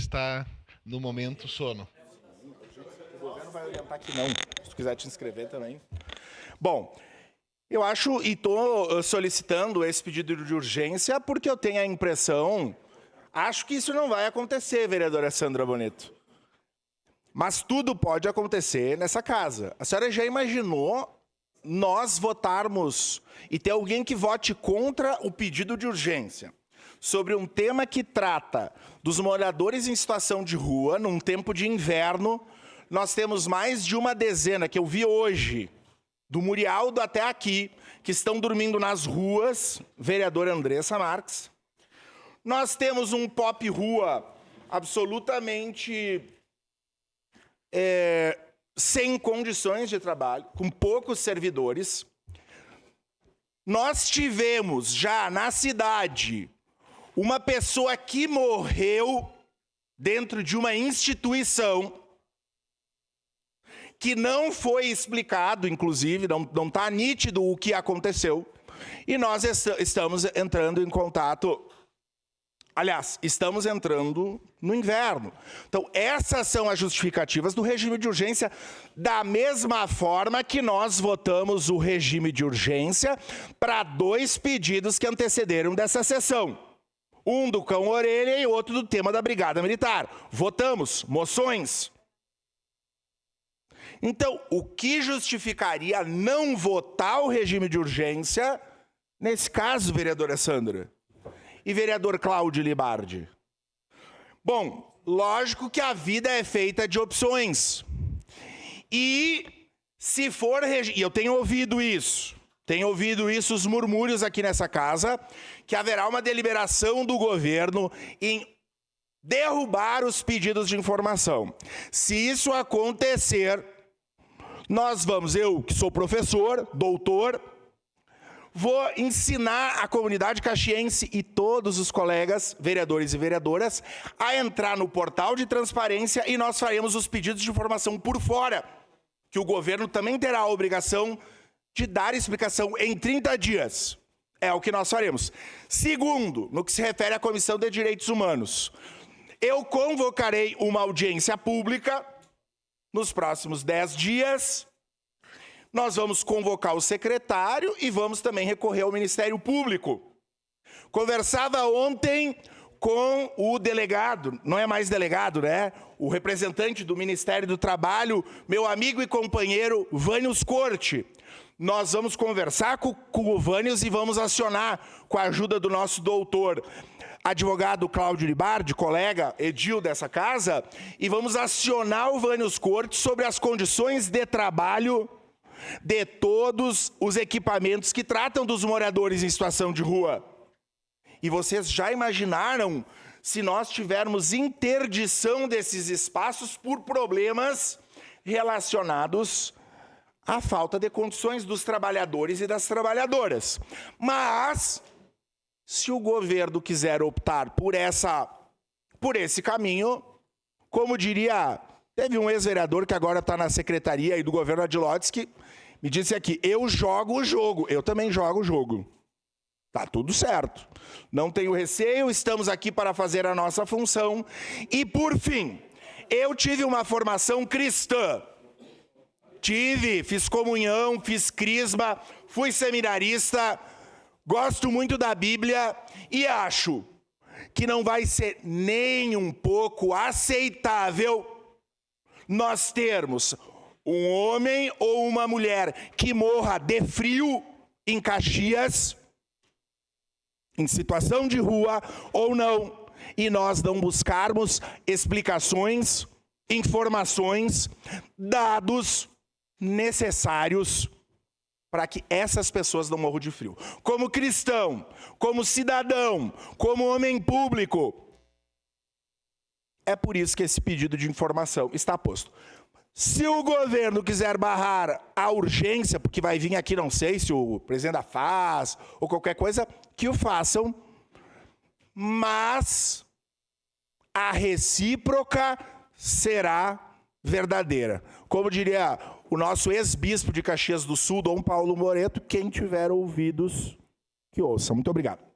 está no momento sono. O governo vai orientar que não, se tu quiser te inscrever também. Bom, eu acho e estou solicitando esse pedido de urgência porque eu tenho a impressão, acho que isso não vai acontecer, vereadora Sandra Bonito. Mas tudo pode acontecer nessa casa. A senhora já imaginou nós votarmos e ter alguém que vote contra o pedido de urgência sobre um tema que trata dos moradores em situação de rua, num tempo de inverno? Nós temos mais de uma dezena, que eu vi hoje, do Murialdo até aqui, que estão dormindo nas ruas, vereadora Andressa Marques. Nós temos um pop rua absolutamente sem condições de trabalho, com poucos servidores. Nós tivemos já na cidade uma pessoa que morreu dentro de uma instituição que não foi explicado, inclusive, não está nítido o que aconteceu. E nós estamos entrando em contato. Aliás, estamos entrando no inverno. Então, essas são as justificativas do regime de urgência, da mesma forma que nós votamos o regime de urgência para 2 pedidos que antecederam dessa sessão. Um do cão-orelha e outro do tema da Brigada Militar. Votamos, moções. Então, o que justificaria não votar o regime de urgência, nesse caso, vereadora Sandra? E vereador Cláudio Libardi? Bom, lógico que a vida é feita de opções. E se for... E eu tenho ouvido isso, os murmúrios aqui nessa casa, que haverá uma deliberação do governo em derrubar os pedidos de informação. Se isso acontecer, nós vamos, eu que sou professor, doutor, vou ensinar a comunidade caxiense e todos os colegas, vereadores e vereadoras, a entrar no portal de transparência e nós faremos os pedidos de informação por fora, que o governo também terá a obrigação de dar explicação em 30 dias. É o que nós faremos. Segundo, no que se refere à Comissão de Direitos Humanos, eu convocarei uma audiência pública nos próximos 10 dias. Nós vamos convocar o secretário e vamos também recorrer ao Ministério Público. Conversava ontem com o delegado, não é mais delegado, né? O representante do Ministério do Trabalho, meu amigo e companheiro Vânios Corte. Nós vamos conversar com o Vânios e vamos acionar, com a ajuda do nosso doutor advogado Cláudio Libardi, colega edil dessa casa, e vamos acionar o Vânios Corte sobre as condições de trabalho de todos os equipamentos que tratam dos moradores em situação de rua. E vocês já imaginaram se nós tivermos interdição desses espaços por problemas relacionados à falta de condições dos trabalhadores e das trabalhadoras. Mas, se o governo quiser optar por esse caminho, como diria... Teve um ex-vereador que agora está na secretaria aí do governo Adilotes que me disse aqui, eu jogo o jogo, eu também jogo o jogo. Tá tudo certo. Não tenho receio, estamos aqui para fazer a nossa função. E, por fim, eu tive uma formação cristã. Fiz comunhão, fiz crisma, fui seminarista, gosto muito da Bíblia e acho que não vai ser nem um pouco aceitável nós termos um homem ou uma mulher que morra de frio em Caxias, em situação de rua ou não, e nós não buscarmos explicações, informações, dados necessários para que essas pessoas não morram de frio. Como cristão, como cidadão, como homem público, é por isso que esse pedido de informação está posto. Se o governo quiser barrar a urgência, porque vai vir aqui, não sei se o presidente da FAS ou qualquer coisa, que o façam, mas a recíproca será verdadeira. Como diria o nosso ex-bispo de Caxias do Sul, Dom Paulo Moreto, quem tiver ouvidos, que ouça. Muito obrigado.